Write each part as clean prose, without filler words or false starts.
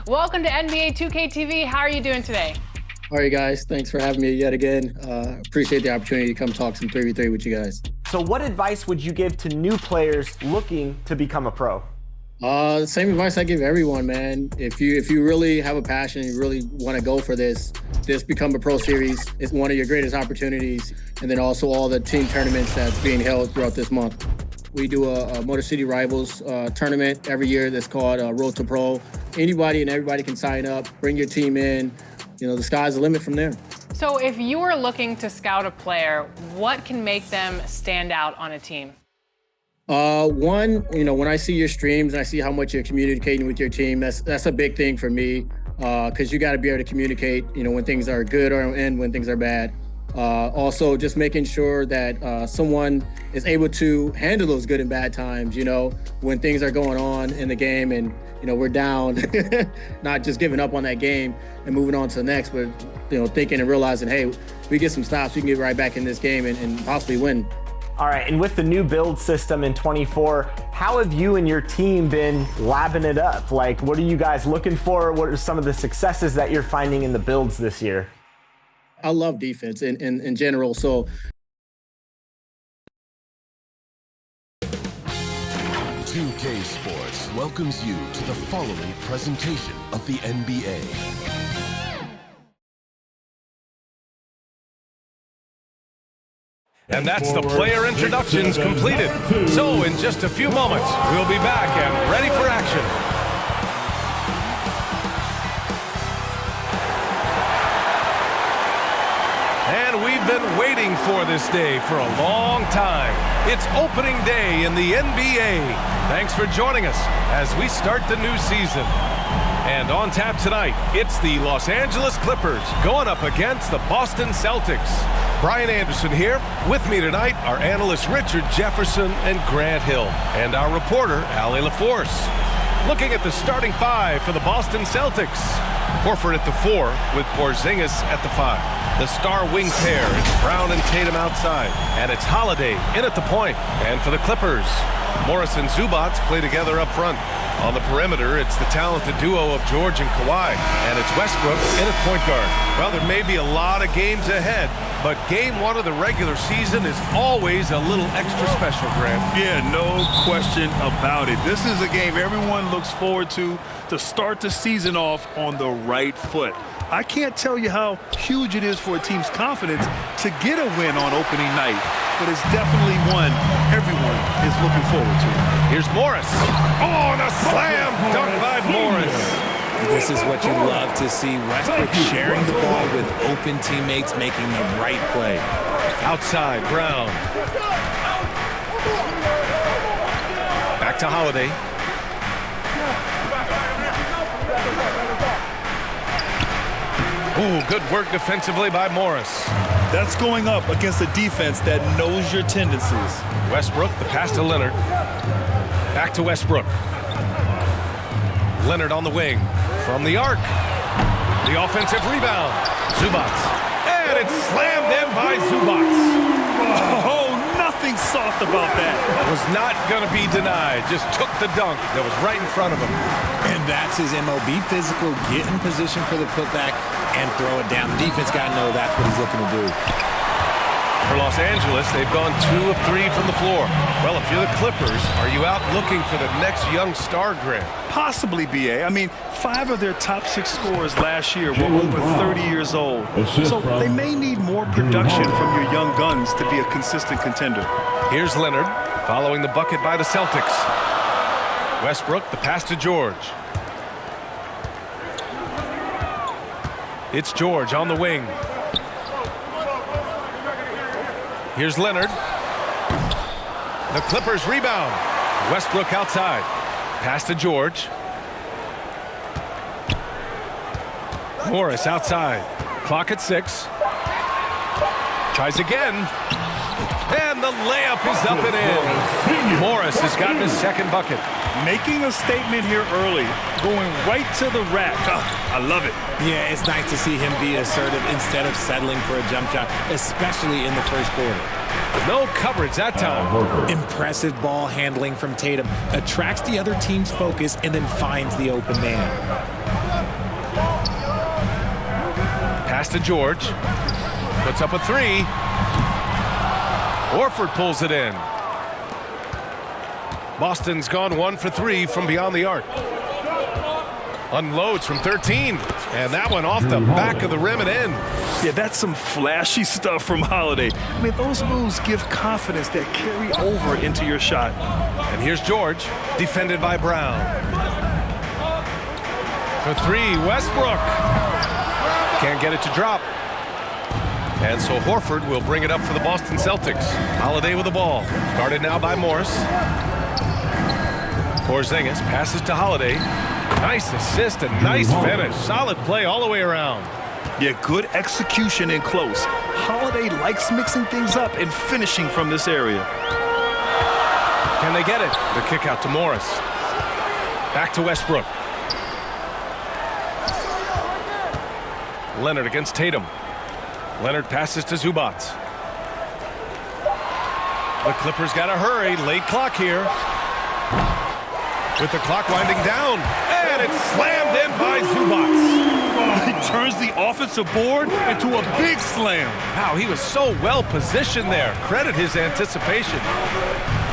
Welcome to NBA 2K TV. How are you doing today? All right, guys. Thanks for having me yet again. Appreciate the opportunity to come talk some 3v3 with you guys. So what advice would you give to new players looking to become a pro? The same advice I give everyone, man. If you really have a passion and you really want to go for this Become a Pro series is one of your greatest opportunities. And then also all the team tournaments that's being held throughout this month. We do a Motor City Rivals tournament every year that's called Road to Pro. Anybody and everybody can sign up, bring your team in. You know, the sky's the limit from there. So if you are looking to scout a player, what can make them stand out on a team? One, when I see your streams and I see how much you're communicating with your team, that's a big thing for me, because you got to be able to communicate, when things are good and when things are bad. Also, just making sure that someone is able to handle those good and bad times, when things are going on in the game and, we're down, not just giving up on that game and moving on to the next, but, thinking and realizing, hey, we get some stops, we can get right back in this game and possibly win. All right, and with the new build system in 24, how have you and your team been labbing it up? Like, what are you guys looking for? What are some of the successes that you're finding in the builds this year? I love defense in general, so. 2K Sports welcomes you to the following presentation of the NBA. And that's the player introductions completed. So in just a few moments, we'll be back and ready for action. And we've been waiting for this day for a long time. It's opening day in the NBA. Thanks for joining us as we start the new season. And on tap tonight, it's the Los Angeles Clippers going up against the Boston Celtics. Brian Anderson here. With me tonight are analysts Richard Jefferson and Grant Hill, and our reporter, Allie LaForce. Looking at the starting five for the Boston Celtics. Horford at the 4 with Porzingis at the 5. The star wing pair, it's Brown and Tatum outside, and it's Holiday in at the point. And for the Clippers, Morris and Zubac play together up front. On the perimeter, it's the talented duo of George and Kawhi, and it's Westbrook in at point guard. Well, there may be a lot of games ahead, but game one of the regular season is always a little extra special, Grant. Yeah, no question about it. This is a game everyone looks forward to start the season off on the right foot. I can't tell you how huge it is for a team's confidence to get a win on opening night, but it's definitely one everyone is looking forward to. Here's Morris. Oh, and a slam dunk by Morris. This is what you love to see. Westbrook sharing the ball with open teammates, making the right play. Outside, Brown. Back to Holiday. Ooh, good work defensively by Morris. That's going up against a defense that knows your tendencies. Westbrook, the pass to Leonard. Back to Westbrook. Leonard on the wing. From the arc. The offensive rebound. Zubac. And it's slammed in by Zubac. Oh, nothing soft about that. Was not going to be denied. Just took the dunk that was right in front of him. And that's his MO. Be physical, get in position for the putback, and throw it down. The defense got to know that's what he's looking to do. For Los Angeles, they've gone 2 of 3 from the floor. Well, if you're the Clippers, are you out looking for the next young star, Grant? Possibly, BA. I mean, 5 of their top 6 scorers last year were over 30 years old. So they may need more production from your young guns to be a consistent contender. Here's Leonard, following the bucket by the Celtics. Westbrook, the pass to George. It's George on the wing. Here's Leonard. The Clippers rebound. Westbrook outside. Pass to George. Morris outside. Clock at 6. Tries again. And the layup is up and in. Morris has gotten his second bucket. Making a statement here early, going right to the rack. I love it. Yeah, it's nice to see him be assertive instead of settling for a jump shot, especially in the first quarter. No coverage that time. Impressive ball handling from Tatum. Attracts the other team's focus and then finds the open man. Pass to George. Puts up a three. Horford pulls it in. Boston's gone 1 for 3 from beyond the arc. Unloads from 13. And that one off the back of the rim and in. Yeah, that's some flashy stuff from Holiday. I mean, those moves give confidence that carry over into your shot. And here's George, defended by Brown. For 3, Westbrook. Can't get it to drop. And so Horford will bring it up for the Boston Celtics. Holiday with the ball. Guarded now by Morris. Porzingis passes to Holiday. Nice assist and nice finish. Solid play all the way around. Yeah, good execution in close. Holiday likes mixing things up and finishing from this area. Can they get it? The kick out to Morris. Back to Westbrook. Leonard against Tatum. Leonard passes to Zubac. The Clippers got to hurry. Late clock here. With the clock winding down. And it's slammed in by Zubac. He turns the offensive board into a big slam. Wow, he was so well positioned there. Credit his anticipation.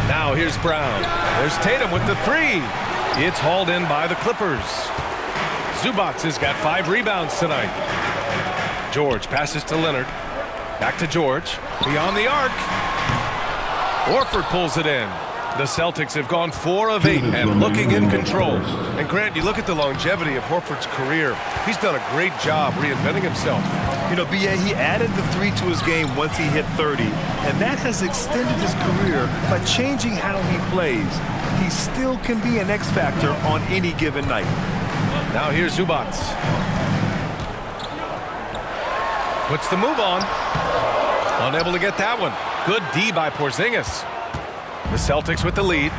Now here's Brown. There's Tatum with the three. It's hauled in by the Clippers. Zubac has got 5 rebounds tonight. George passes to Leonard. Back to George. Beyond the arc. Horford pulls it in. The Celtics have gone 4 of 8 and looking in control. And Grant, you look at the longevity of Horford's career. He's done a great job reinventing himself. You know, B.A., he added the 3 to his game once he hit 30. And that has extended his career by changing how he plays. He still can be an X factor on any given night. Now here's Zubac. Puts the move on. Unable to get that one. Good D by Porzingis. The Celtics with the lead.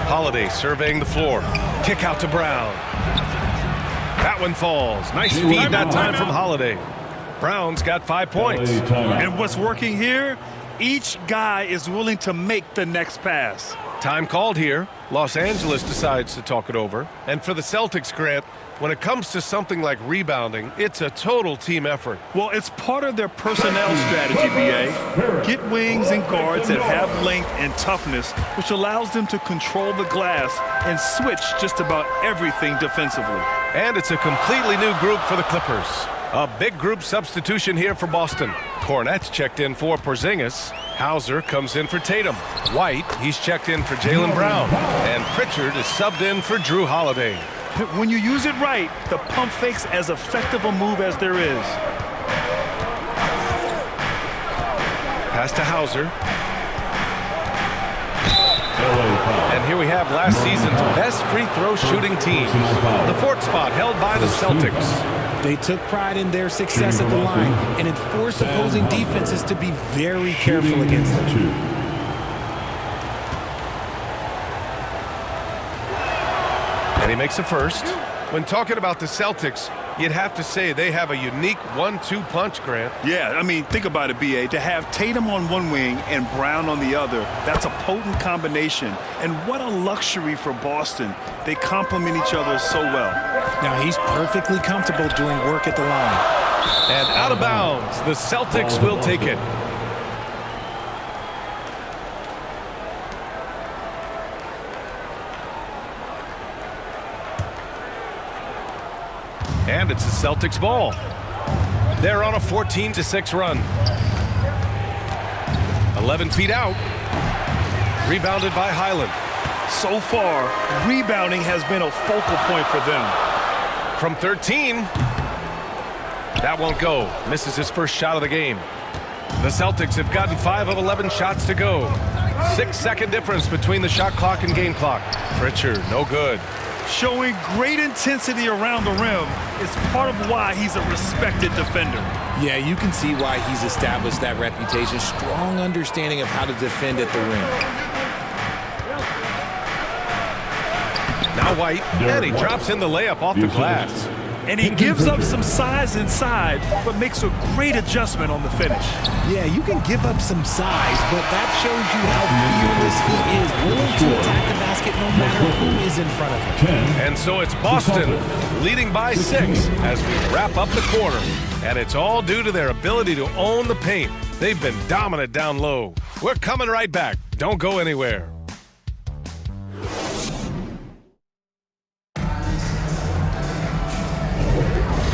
Holiday surveying the floor. Kick out to Brown. That one falls. Nice feed that time from Holiday. Brown's got 5 points. And what's working here? Each guy is willing to make the next pass. Time called here. Los Angeles decides to talk it over. And for the Celtics, Grant, when it comes to something like rebounding, it's a total team effort. Well, it's part of their personnel strategy, B.A. Get wings and guards that have length and toughness, which allows them to control the glass and switch just about everything defensively. And it's a completely new group for the Clippers. A big group substitution here for Boston. Cornette's checked in for Porzingis. Hauser comes in for Tatum. White, he's checked in for Jaylen Brown. And Pritchard is subbed in for Drew Holiday. When you use it right, the pump fake's as effective a move as there is. Pass to Hauser. And here we have last season's best free throw shooting team. The 4th spot held by the Celtics. They took pride in their success at the line, and it forced opposing defenses to be very careful against them. And he makes a first. When talking about the Celtics, you'd have to say they have a unique 1-2 punch, Grant. Yeah, I mean, think about it, B.A. To have Tatum on one wing and Brown on the other, that's a potent combination. And what a luxury for Boston. They complement each other so well. Now, he's perfectly comfortable doing work at the line. And out of bounds, the Celtics will take it. And it's the Celtics ball. They're on a 14-6 run. 11 feet out. Rebounded by Highland. So far, rebounding has been a focal point for them. From 13. That won't go. Misses his first shot of the game. The Celtics have gotten 5 of 11 shots to go. 6-second difference between the shot clock and game clock. Pritchard, no good. Showing great intensity around the rim is part of why he's a respected defender. Yeah, you can see why he's established that reputation. Strong understanding of how to defend at the rim. Now White, and he drops in the layup off the glass. And he gives up some size inside, but makes a great adjustment on the finish. Yeah, you can give up some size, but that shows you how fearless he is, willing to attack the basket no matter who is in front of him. And so it's Boston leading by 6 as we wrap up the quarter. And it's all due to their ability to own the paint. They've been dominant down low. We're coming right back. Don't go anywhere.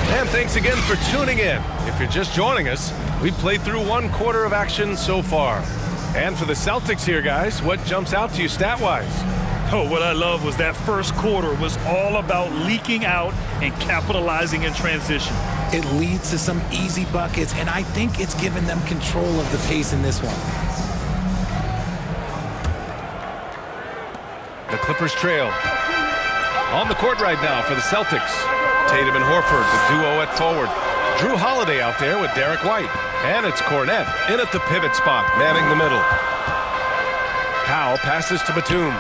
And thanks again for tuning in. If you're just joining us, we played through 1 quarter of action so far. And for the Celtics here, guys, what jumps out to you stat-wise? Oh, what I love was that first quarter was all about leaking out and capitalizing in transition. It leads to some easy buckets, and I think it's given them control of the pace in this one. The Clippers trail. On the court right now for the Celtics. Tatum and Horford, the duo at forward. Drew Holiday out there with Derek White. And it's Cornette in at the pivot spot, manning the middle. Powell passes to Batum.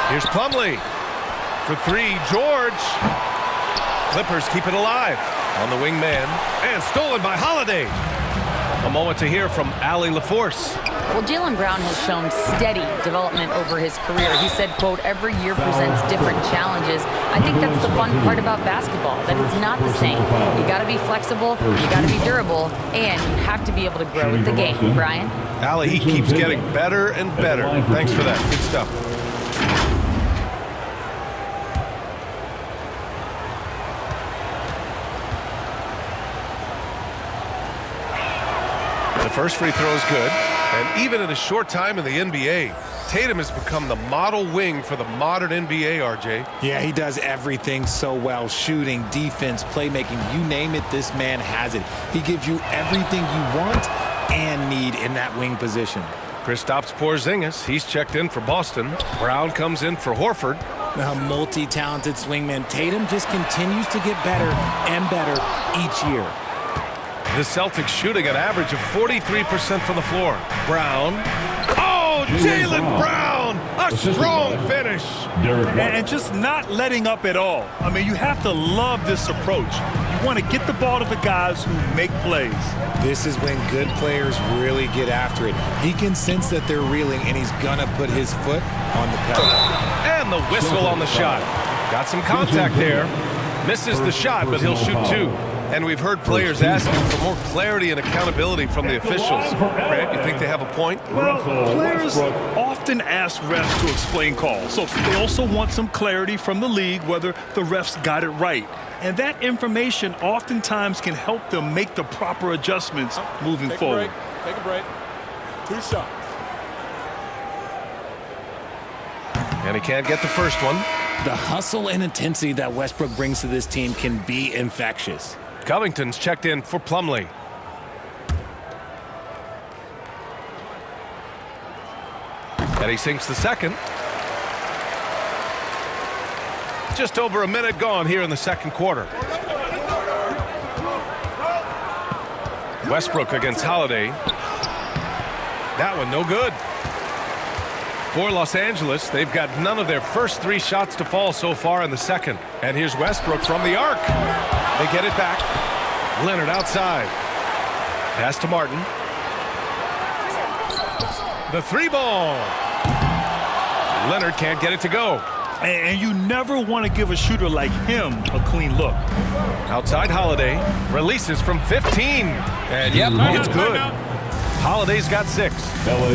Here's Plumlee. For 3, George. Clippers keep it alive on the wingman. And stolen by Holiday. A moment to hear from Allie LaForce. Well, Jaylen Brown has shown steady development over his career. He said, quote, every year presents different challenges. I think that's the fun part about basketball, that it's not the same. You got to be flexible, you got to be durable, and you have to be able to grow with the game. Brian? Allie, he keeps getting better and better. Thanks for that. Good stuff. The first free throw is good. And even in a short time in the NBA, Tatum has become the model wing for the modern NBA, RJ. Yeah, he does everything so well. Shooting, defense, playmaking, you name it, this man has it. He gives you everything you want and need in that wing position. Kristaps Porzingis, he's checked in for Boston. Brown comes in for Horford. A multi-talented swingman. Tatum just continues to get better and better each year. The Celtics shooting an average of 43% from the floor. Brown. Oh, Jaylen Brown! A strong finish. And just not letting up at all. I mean, you have to love this approach. You want to get the ball to the guys who make plays. This is when good players really get after it. He can sense that they're reeling, and he's going to put his foot on the pedal. And the whistle on the shot. Got some contact there. Misses the shot, but he'll shoot 2. And we've heard players asking for more clarity and accountability from the officials. Grant, you think they have a point? Well, players often ask refs to explain calls. So they also want some clarity from the league whether the refs got it right. And that information oftentimes can help them make the proper adjustments moving forward. Take a break. 2 shots. And he can't get the first one. The hustle and intensity that Westbrook brings to this team can be infectious. Covington's checked in for Plumlee. And he sinks the second. Just over a minute gone here in the second quarter. Westbrook against Holiday. That one no good. For Los Angeles, they've got none of their first 3 shots to fall so far in the second. And here's Westbrook from the arc. They get it back. Leonard outside. Pass to Martin. The 3-ball. Leonard can't get it to go. And you never want to give a shooter like him a clean look. Outside Holiday. Releases from 15. And yep, it's good. Holiday's got 6.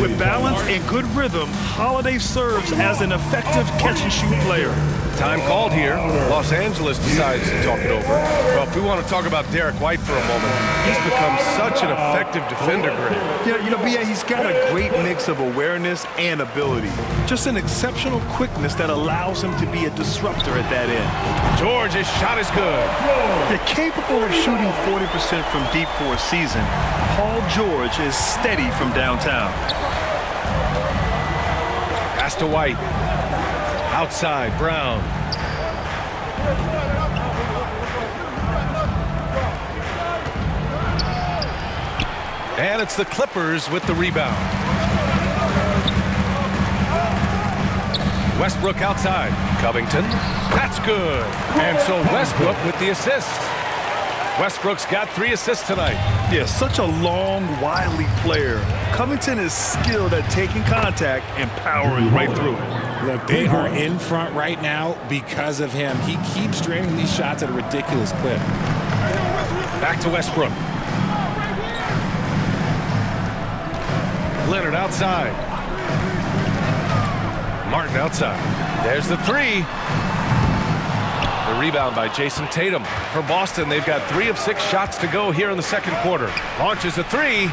With balance and good rhythm, Holiday serves as an effective catch-and-shoot player. Time called here. Los Angeles decides to talk it over. Well, if we want to talk about Derek White for a moment, he's become such an effective defender, Greg. You know, BA, he's got a great mix of awareness and ability. Just an exceptional quickness that allows him to be a disruptor at that end. George's shot is good. They're capable of shooting 40% from deep for a season. Paul George is steady from downtown. Pass to White. Outside, Brown. And it's the Clippers with the rebound. Westbrook outside. Covington. That's good. And so Westbrook with the assist. Westbrook's got 3 assists tonight. Yeah, such a long, wily player. Covington is skilled at taking contact and powering right through it. Look, they are in front right now because of him. He keeps draining these shots at a ridiculous clip. Back to Westbrook. Leonard outside. Martin outside. There's the 3. The rebound by Jason Tatum. For Boston, they've got 3 of 6 shots to go here in the second quarter. Launches a 3.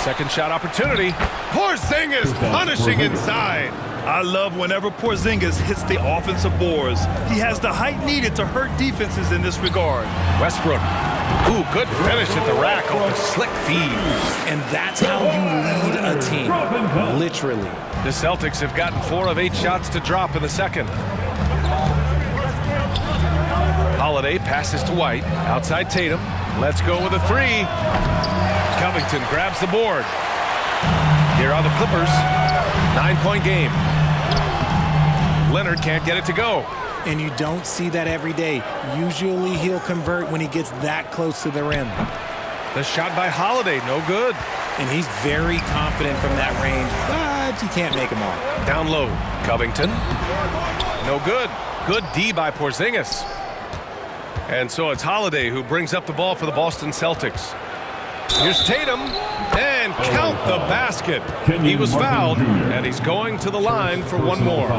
Second shot opportunity. Porzingis punishing inside. I love whenever Porzingis hits the offensive boards. He has the height needed to hurt defenses in this regard. Westbrook. Ooh, good finish at the rack off a slick feed. And that's how you lead a team. Literally. The Celtics have gotten 4 of 8 shots to drop in the second. Holiday passes to White. Outside Tatum. Let's go with a 3. Covington grabs the board. Here are the Clippers. 9-point game. Leonard can't get it to go. And you don't see that every day. Usually he'll convert when he gets that close to the rim. The shot by Holiday, no good. And he's very confident from that range, but you can't make him all. Down low, Covington. No good. Good D by Porzingis. And so it's Holiday who brings up the ball for the Boston Celtics. Here's Tatum, and count the basket. He was fouled, and he's going to the line for one more.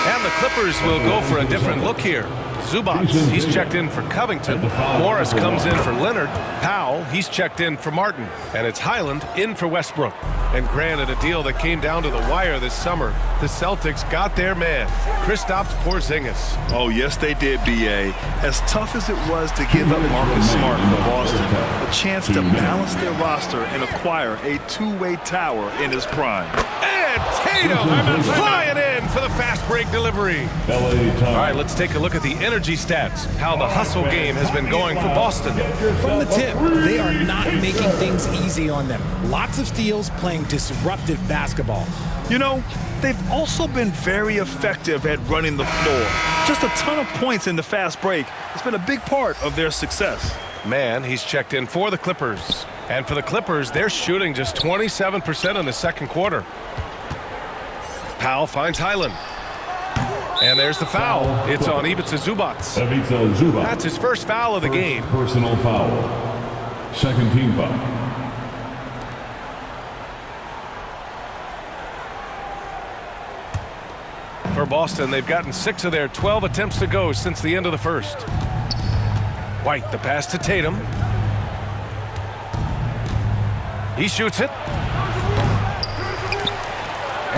And the Clippers will go for a different look here. Zubac, he's checked in for Covington. Morris comes in for Leonard. Powell, he's checked in for Martin. And it's Highland in for Westbrook. And granted, a deal that came down to the wire this summer, the Celtics got their man, Kristaps Porzingis. Oh, yes, they did, B.A. As tough as it was to give up Marcus Smart for Boston, a chance to balance their roster and acquire a two-way tower in his prime. And Tatum flying in for the fast break delivery. All right, let's take a look at the energy stats, how the hustle game has been going for Boston. From the tip, they are not making things easy on them. Lots of steals, playing disruptive basketball. You know, they've also been very effective at running the floor. Just a ton of points in the fast break. It's been a big part of their success. Man, he's checked in for the Clippers. And for the Clippers, they're shooting just 27% in the second quarter. Powell finds Highland. And there's the foul. It's on Ivica Zubac. That's his first foul of the game. Personal foul. Second team foul. For Boston, they've gotten 6 of their 12 attempts to go since the end of the first. White, the pass to Tatum. He shoots it.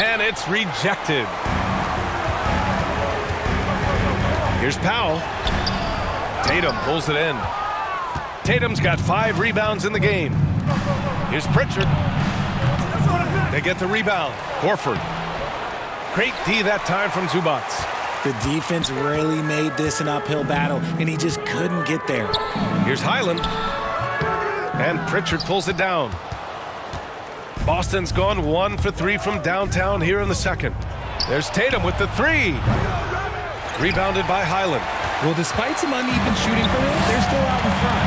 And it's rejected. Here's Powell. Tatum pulls it in. Tatum's got 5 rebounds in the game. Here's Pritchard. They get the rebound. Horford. Great D that time from Zubac. The defense really made this an uphill battle, and he just couldn't get there. Here's Highland. And Pritchard pulls it down. Boston's gone 1 for 3 from downtown here in the second. There's Tatum with the 3. Rebounded by Highland. Well, despite some uneven shooting from him, they're still out in front.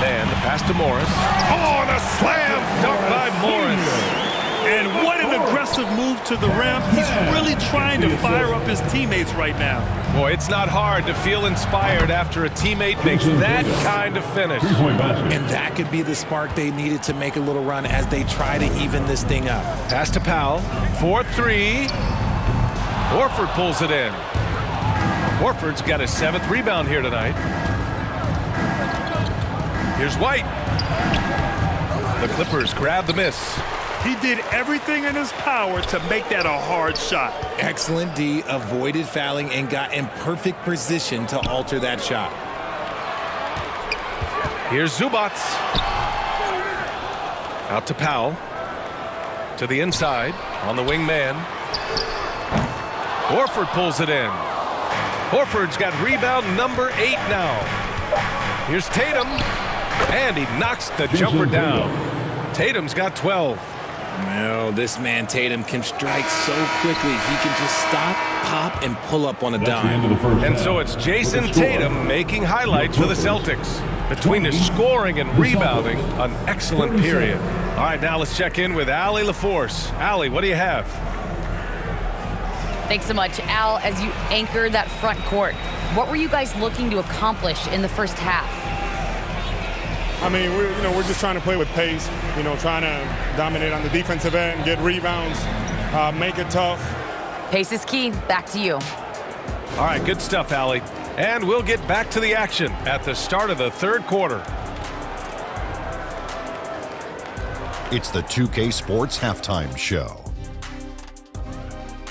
Man, the pass to Morris. Oh, and a slam dunk by Morris. And what an aggressive move to the rim. He's really trying to fire up his teammates right now. Boy, it's not hard to feel inspired after a teammate makes that kind of finish. And that could be the spark they needed to make a little run as they try to even this thing up. Pass to Powell. 4-3. Horford pulls it in. Horford's got his 7th rebound here tonight. Here's White. The Clippers grab the miss. He did everything in his power to make that a hard shot. Excellent D, avoided fouling, and got in perfect position to alter that shot. Here's Zubac. Out to Powell. To the inside on the wing man. Horford pulls it in. Horford's got rebound number 8 now. Here's Tatum. And he knocks the jumper down. Tatum's got 12. Well, this man Tatum can strike so quickly. He can just stop, pop, and pull up on a dime. And so it's Jason Tatum making highlights for the Celtics. Between the scoring and rebounding, an excellent period. All right, now let's check in with Allie LaForce. Allie, what do you have? Thanks so much, Al. As you anchor that front court, what were you guys looking to accomplish in the first half? I mean, we're just trying to play with pace, trying to dominate on the defensive end, get rebounds, make it tough. Pace is key. Back to you. All right, good stuff, Allie. And we'll get back to the action at the start of the third quarter. It's the 2K Sports Halftime Show.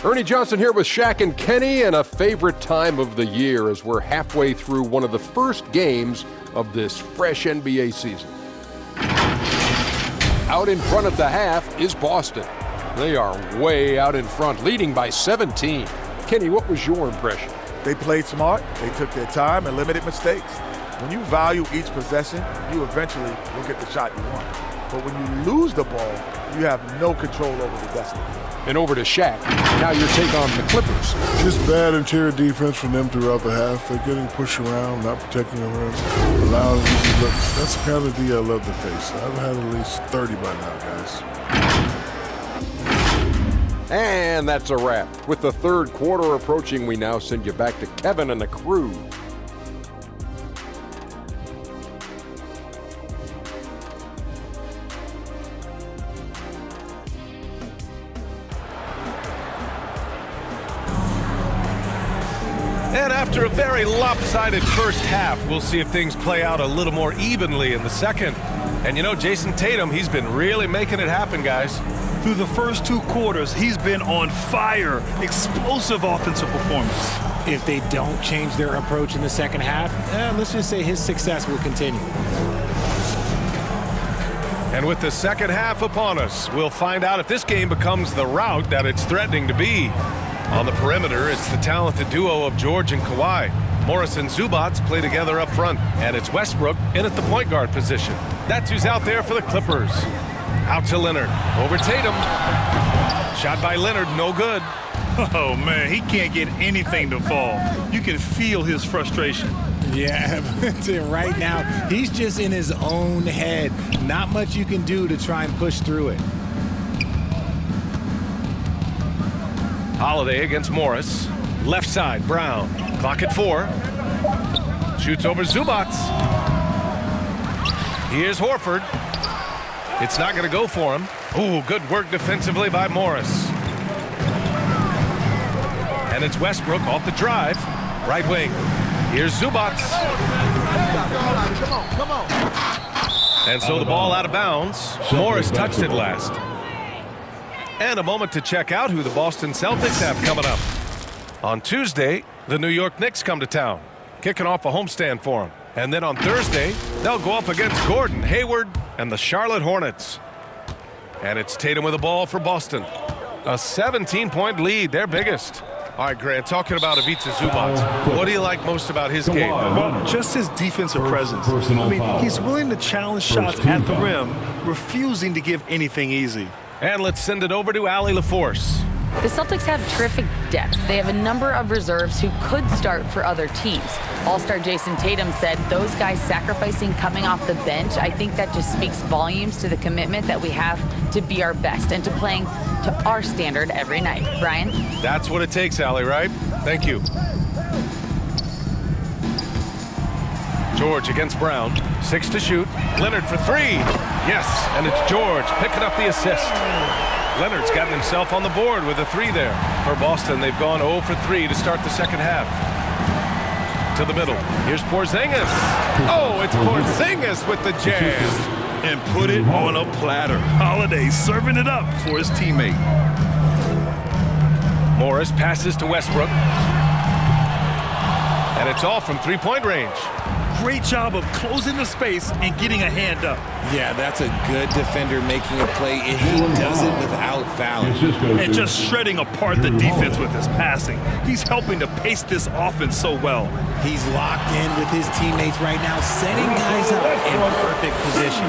Ernie Johnson here with Shaq and Kenny, and a favorite time of the year as we're halfway through one of the first games of this fresh NBA season. Out in front of the half is Boston. They are way out in front, leading by 17. Kenny, what was your impression? They played smart, they took their time and limited mistakes. When you value each possession, you eventually will get the shot you want. But when you lose the ball, you have no control over the destiny. And over to Shaq. Now your take on the Clippers. Just bad interior defense from them throughout the half. They're getting pushed around, not protecting the rim, allowing easy looks. That's the kind of D I love to face. I've had at least 30 by now, guys. And that's a wrap. With the third quarter approaching, we now send you back to Kevin and the crew. And after a very lopsided first half, we'll see if things play out a little more evenly in the second. And Jason Tatum, he's been really making it happen, guys. Through the first two quarters, he's been on fire. Explosive offensive performance. If they don't change their approach in the second half, let's just say his success will continue. And with the second half upon us, we'll find out if this game becomes the rout that it's threatening to be. On the perimeter, it's the talented duo of George and Kawhi. Morris and Zubats play together up front, and it's Westbrook in at the point guard position. That's who's out there for the Clippers. Out to Leonard, over Tatum. Shot by Leonard, no good. Oh, man, he can't get anything to fall. You can feel his frustration. Yeah, right now, he's just in his own head. Not much you can do to try and push through it. Holiday against Morris. Left side, Brown. Clock at 4. Shoots over Zubats. Here's Horford. It's not going to go for him. Ooh, good work defensively by Morris. And it's Westbrook off the drive. Right wing. Here's Zubats. Come on. And so the ball out of bounds. Morris touched it last. And a moment to check out who the Boston Celtics have coming up. On Tuesday, the New York Knicks come to town, kicking off a homestand for them. And then on Thursday, they'll go up against Gordon Hayward and the Charlotte Hornets. And it's Tatum with the ball for Boston. A 17-point lead, their biggest. All right, Grant, talking about Ivica Zubac, what do you like most about his game? Well, just his defensive presence. I mean, he's willing to challenge shots at the rim, refusing to give anything easy. And let's send it over to Allie LaForce. The Celtics have terrific depth. They have a number of reserves who could start for other teams. All-star Jason Tatum said those guys sacrificing coming off the bench, I think that just speaks volumes to the commitment that we have to be our best and to playing to our standard every night. Brian? That's what it takes, Allie, right? Thank you. George against Brown. 6 to shoot. Leonard for 3. Yes, and it's George picking up the assist. Leonard's gotten himself on the board with a 3 there. For Boston, they've gone 0 for 3 to start the second half. To the middle. Here's Porzingis. Oh, it's Porzingis with the jam. And put it on a platter. Holiday serving it up for his teammate. Morris passes to Westbrook. And it's all from three-point range. Great job of closing the space and getting a hand up. Yeah, that's a good defender making a play, and he does it without fouling. And just shredding apart the defense with his passing. He's helping to pace this offense so well. He's locked in with his teammates right now, setting guys up in perfect position.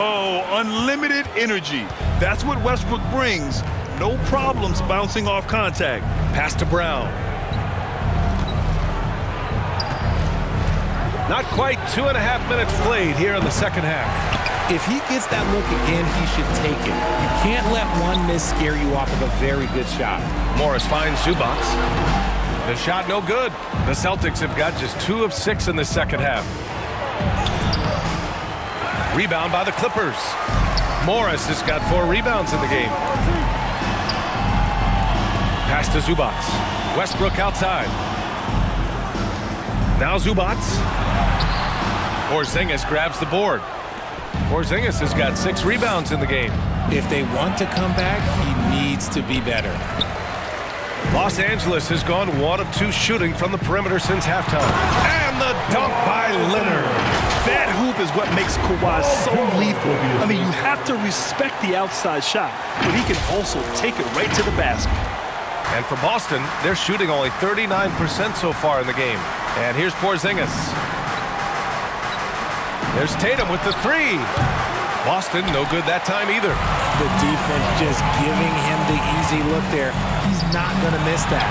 Oh, unlimited energy. That's what Westbrook brings. No problems bouncing off contact. Pass to Brown. Not quite 2.5 minutes played here in the second half. If he gets that look again, he should take it. You can't let one miss scare you off of a very good shot. Morris finds Zubac. The shot no good. The Celtics have got just 2 of 6 in the second half. Rebound by the Clippers. Morris has got 4 rebounds in the game. Pass to Zubac. Westbrook outside. Now Zubac. Porzingis grabs the board. Porzingis has got 6 rebounds in the game. If they want to come back, he needs to be better. Los Angeles has gone 1 of 2 shooting from the perimeter since halftime. And the dunk by Leonard. That hoop is what makes Kawhi so lethal. I mean, you have to respect the outside shot, but he can also take it right to the basket. And for Boston, they're shooting only 39% so far in the game. And here's Porzingis. There's Tatum with the 3. Boston, no good that time either. The defense just giving him the easy look there. He's not going to miss that.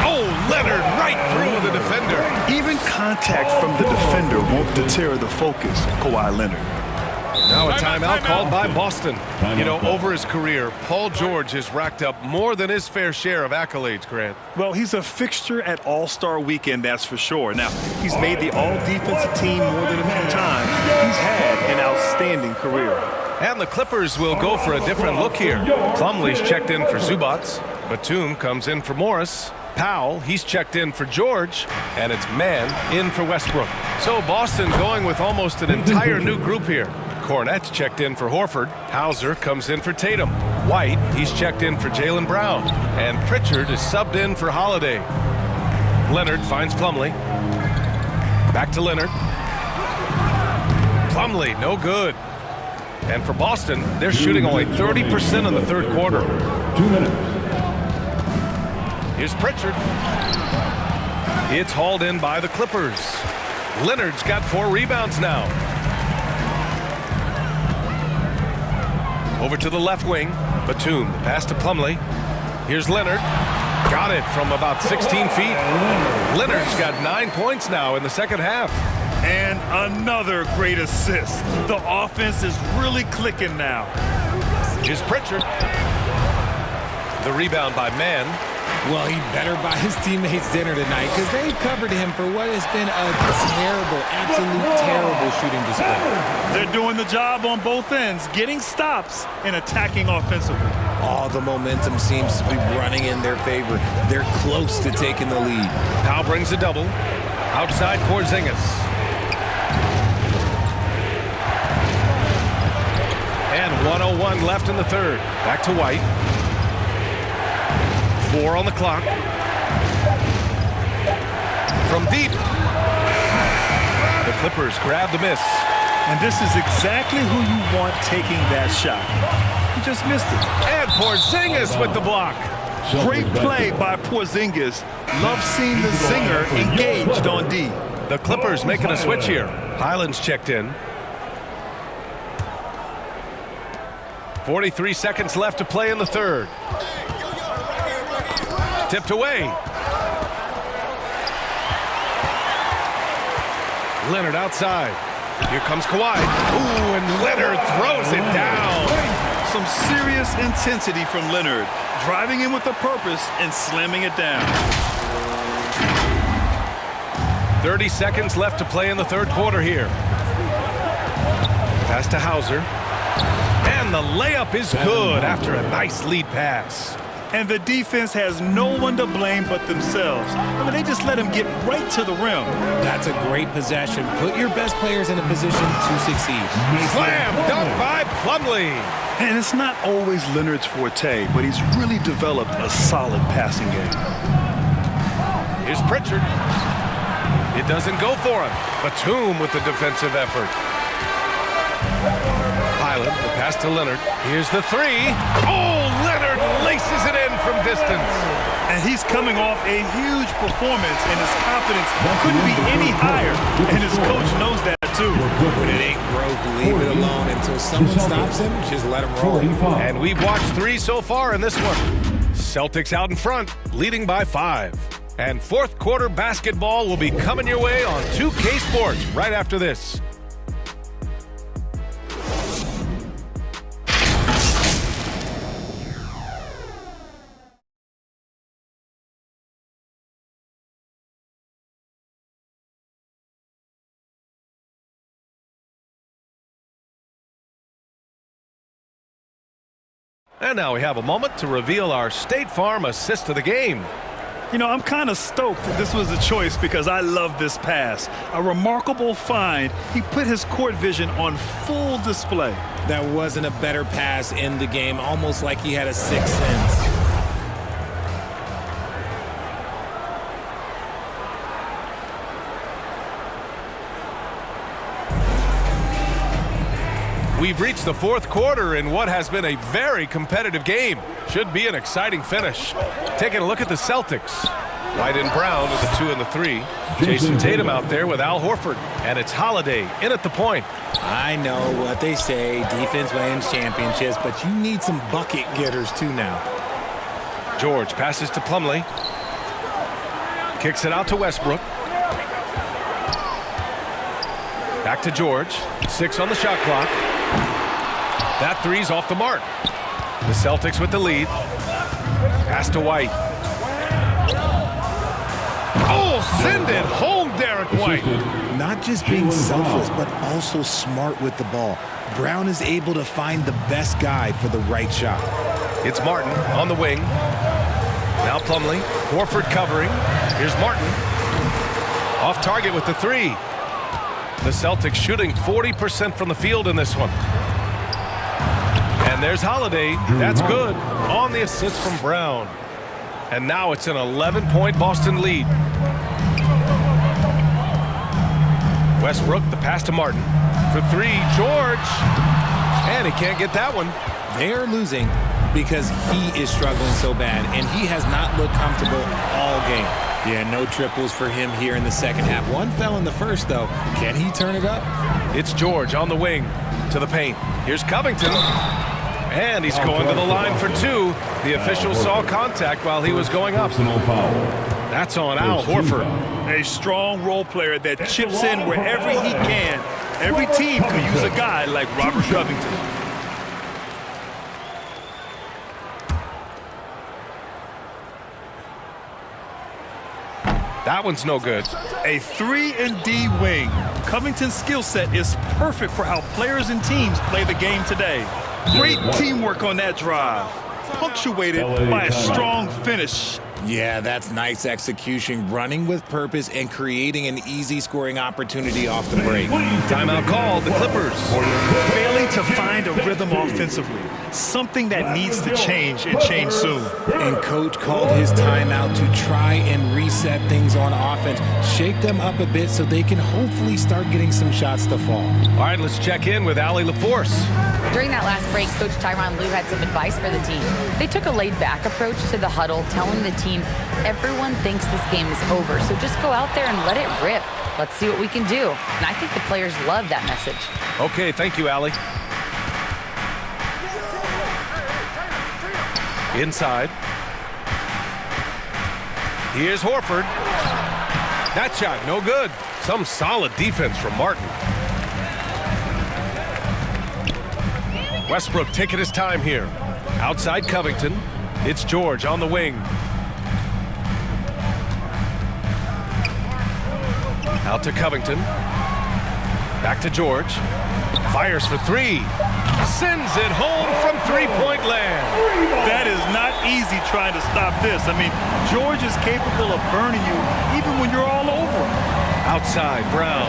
Oh, Leonard right through the defender. Even contact from the defender won't deter the focus of Kawhi Leonard. Now a timeout called by Boston. You know, over his career, Paul George has racked up more than his fair share of accolades, Grant. Well, he's a fixture at All-Star Weekend, that's for sure. Now, he's made the All-Defensive team more than a few times. He's had an outstanding career. And the Clippers will go for a different look here. Plumlee's checked in for Zubac. Batum comes in for Morris. Powell, he's checked in for George, and it's Mann in for Westbrook. So Boston going with almost an entire new group here. Cornette's checked in for Horford. Hauser comes in for Tatum. White, he's checked in for Jaylen Brown. And Pritchard is subbed in for Holiday. Leonard finds Plumlee. Back to Leonard. Plumlee, no good. And for Boston, they're shooting only 30% in the third quarter. 2 minutes. Here's Pritchard. It's hauled in by the Clippers. Leonard's got 4 rebounds now. Over to the left wing. Batum, the pass to Plumlee. Here's Leonard. Got it from about 16 feet. Leonard's got 9 points now in the second half. And another great assist. The offense is really clicking now. Here's Pritchard. The rebound by Mann. Well, he better buy his teammates dinner tonight because they've covered him for what has been a terrible, absolute terrible shooting display. They're doing the job on both ends, getting stops and attacking offensively. All the momentum seems to be running in their favor. They're close to taking the lead. Powell brings a double. Outside Porzingis. And 1:01 left in the third. Back to White. 4 on the clock. From deep. The Clippers grab the miss. And this is exactly who you want taking that shot. He just missed it. And Porzingis with the block. Great play by Porzingis. Love seeing the zinger engaged on D. The Clippers making a switch here. Highland's checked in. 43 seconds left to play in the third. Tipped away. Leonard outside. Here comes Kawhi. Ooh, and Leonard throws it down. Some serious intensity from Leonard. Driving in with a purpose and slamming it down. 30 seconds left to play in the third quarter here. Pass to Hauser. And the layup is good after a nice lead pass. And the defense has no one to blame but themselves. I mean, they just let him get right to the rim. That's a great possession. Put your best players in a position to succeed. Slam dunk by Plumlee. And it's not always Leonard's forte, but he's really developed a solid passing game. Here's Pritchard. It doesn't go for him. Batum with the defensive effort. Highland, the pass to Leonard. Here's the three. Oh, Leonard laces it in from distance. And he's coming off a huge performance, and his confidence couldn't be any higher. And his coach knows that, too. When it ain't broke, leave it alone until someone stops him. Just let him roll. And we've watched 3 so far in this one. Celtics out in front, leading by 5. And fourth quarter basketball will be coming your way on 2K Sports right after this. And now we have a moment to reveal our State Farm assist of the game. You know, I'm kind of stoked that this was a choice because I love this pass. A remarkable find. He put his court vision on full display. That wasn't a better pass in the game, almost like he had a sixth sense. We've reached the fourth quarter in what has been a very competitive game. Should be an exciting finish. Taking a look at the Celtics. White and Brown with the 2 and the 3. Jason Tatum out there with Al Horford. And it's Holiday in at the point. I know what they say, defense wins championships, but you need some bucket getters too now. George passes to Plumlee. Kicks it out to Westbrook. Back to George. 6 on the shot clock. That three's off the mark. The Celtics with the lead. Pass to White. Oh, send it home, Derek White. Not just being selfless, but also smart with the ball. Brown is able to find the best guy for the right shot. It's Martin on the wing. Now Plumlee. Horford covering. Here's Martin. Off target with the 3. The Celtics shooting 40% from the field in this one. And there's Holiday. That's good. On the assist from Brown. And now it's an 11-point Boston lead. Westbrook, the pass to Martin. For 3, George. And he can't get that one. They're losing because he is struggling so bad, and he has not looked comfortable all game. Yeah, no triples for him here in the second half. One fell in the first, though. Can he turn it up? It's George on the wing to the paint. Here's Covington. And he's going to the line for 2. The official saw contact while he was going up. That's on Al Horford. A strong role player that chips in wherever he can. Every team could use a guy like Robert Covington. That one's no good. A 3-and-D wing. Covington's skill set is perfect for how players and teams play the game today. Great teamwork on that drive, punctuated by a strong finish. Yeah, that's nice execution, running with purpose and creating an easy scoring opportunity off the break. Timeout called, the Clippers. Failing to find a rhythm offensively, something that needs to change and change soon. And coach called his timeout to try and reset things on offense, shake them up a bit so they can hopefully start getting some shots to fall. All right, let's check in with Allie LaForce. During that last break, Coach Tyronn Lue had some advice for the team. They took a laid-back approach to the huddle, telling the team, everyone thinks this game is over, so just go out there and let it rip. Let's see what we can do. And I think the players love that message. Okay, thank you, Allie. Inside. Here's Horford. That shot, no good. Some solid defense from Martin. Westbrook taking his time here. Outside Covington. It's George on the wing. Out to Covington. Back to George. Fires for 3. Sends it home from three-point land. That is not easy trying to stop this. I mean, George is capable of burning you even when you're all over him. Outside, Brown.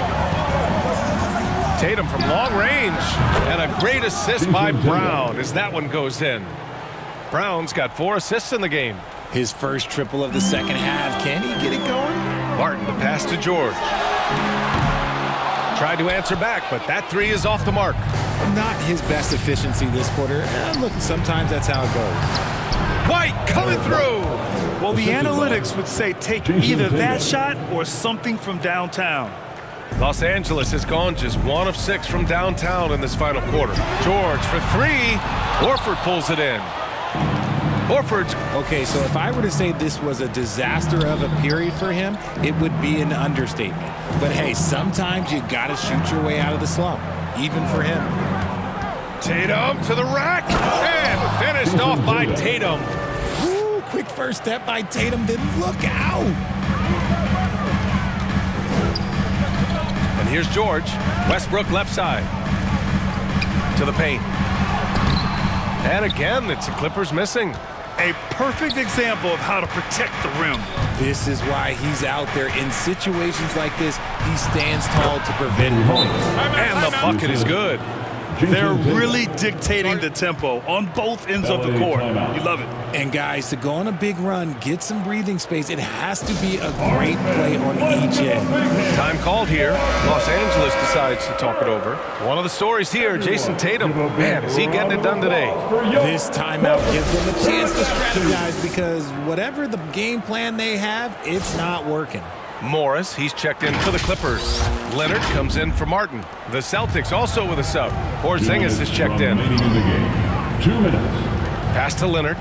Tatum from long range. And a great assist by Brown as that one goes in. Brown's got 4 assists in the game. His first triple of the second half. Can he get it going? Martin, the pass to George. Tried to answer back, but that three is off the mark. Not his best efficiency this quarter. Look, sometimes that's how it goes. White coming through. Well, the analytics would say take either that shot or something from downtown. Los Angeles has gone just 1 of 6 from downtown in this final quarter. George for 3. Horford pulls it in. Horford's. Okay, so if I were to say this was a disaster of a period for him, it would be an understatement. But hey, sometimes you got to shoot your way out of the slump, even for him. Tatum to the rack and finished off by Tatum. Ooh, quick first step by Tatum. Then look out. And here's George. Westbrook left side to the paint. And again, it's the Clippers missing. A perfect example of how to protect the rim. This is why he's out there in situations like this. He stands tall to prevent points. And the bucket is good. They're really dictating the tempo on both ends of the court. You love it. And guys, to go on a big run, get some breathing space, it has to be a great play on each end. Time called here. Los Angeles decides to talk it over. One of the stories here, Jason Tatum. Man, is he getting it done today? This timeout gives them a chance to strategize because whatever the game plan they have, it's not working. Morris, he's checked in for the Clippers. Leonard comes in for Martin. The Celtics also with a sub. Porzingis is checked in. 2 minutes. Pass to Leonard.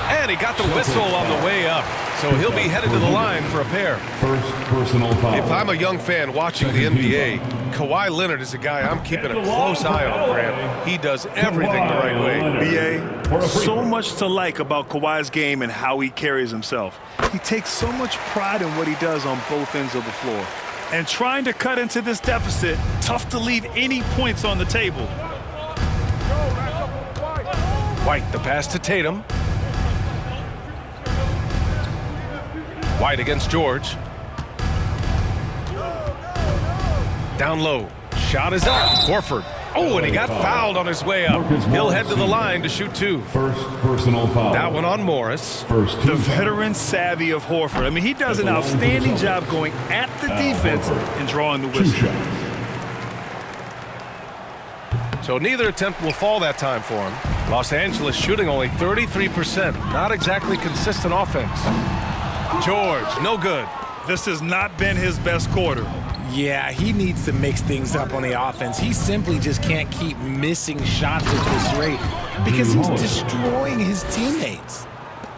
And he got the whistle on the way up. So he'll be headed to the line for a pair. First personal foul. If I'm a young fan watching the NBA, Kawhi Leonard is a guy I'm keeping a close eye on, Grant. He does everything the right way. BA, so much to like about Kawhi's game and how he carries himself. He takes so much pride in what he does on both ends of the floor. And trying to cut into this deficit, tough to leave any points on the table. White, the pass to Tatum. White against George. Down low. Shot is up. Horford. Oh, and he got fouled on his way up. He'll head to the line to shoot 2. First personal foul. That one on Morris. The veteran savvy of Horford. I mean, he does an outstanding job going at the defense and drawing the whistle. So neither attempt will fall that time for him. Los Angeles shooting only 33%. Not exactly consistent offense. George, no good. This has not been his best quarter. Yeah, he needs to mix things up on the offense. He simply just can't keep missing shots at this rate because he's destroying his teammates.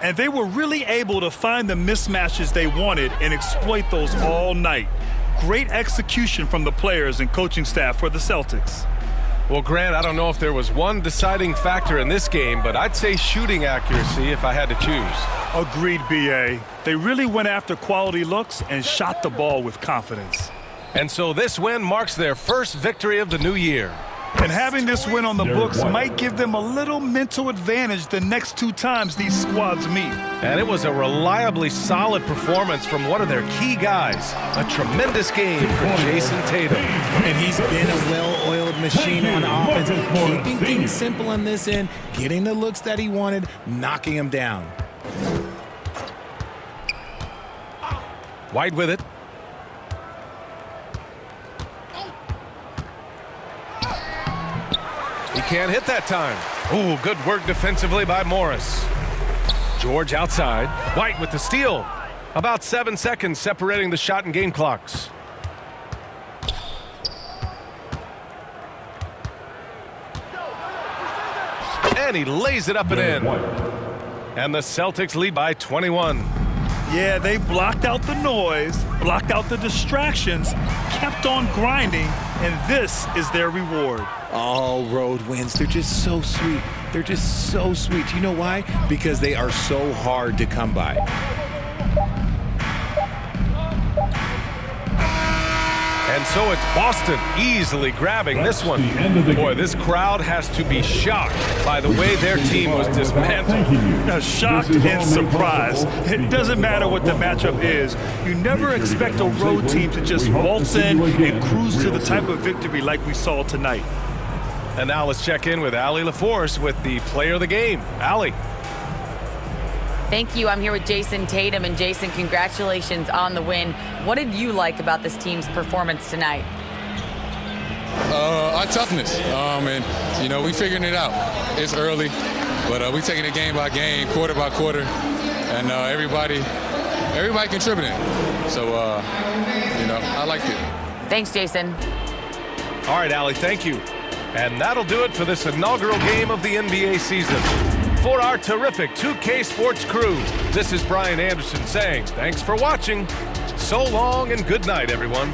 And they were really able to find the mismatches they wanted and exploit those all night. Great execution from the players and coaching staff for the Celtics. Well, Grant, I don't know if there was one deciding factor in this game, but I'd say shooting accuracy if I had to choose. Agreed, BA. They really went after quality looks and shot the ball with confidence. And so this win marks their first victory of the new year. And having this win on the books might give them a little mental advantage the next 2 times these squads meet. And it was a reliably solid performance from one of their key guys. A tremendous game for Jason Tatum. And he's been a well-oiled machine on offense, keeping things simple on this end, getting the looks that he wanted, knocking them down. White with it. He can't hit that time. Ooh, good work defensively by Morris. George outside. White with the steal. About 7 seconds separating the shot and game clocks. And he lays it up and in. And the Celtics lead by 21. Yeah, they blocked out the noise, blocked out the distractions, kept on grinding, and this is their reward. All road wins, they're just so sweet. They're just so sweet. You know why? Because they are so hard to come by. And so it's Boston easily grabbing this one. Boy, this crowd has to be shocked by the way their team was dismantled. Shocked and surprised. It doesn't matter what the matchup is. You never expect a road team to just waltz in and cruise to the type of victory like we saw tonight. And now let's check in with Allie LaForce with the player of the game. Allie. Thank you. I'm here with Jason Tatum. And Jason, congratulations on the win. What did you like about this team's performance tonight? Our toughness. And, you know, we figuring it out. It's early, but we taking it game by game, quarter by quarter. And everybody contributing. So, you know, I liked it. Thanks, Jason. All right, Allie, thank you. And that'll do it for this inaugural game of the NBA season. For our terrific 2K Sports crew, this is Brian Anderson saying thanks for watching. So long and good night, everyone.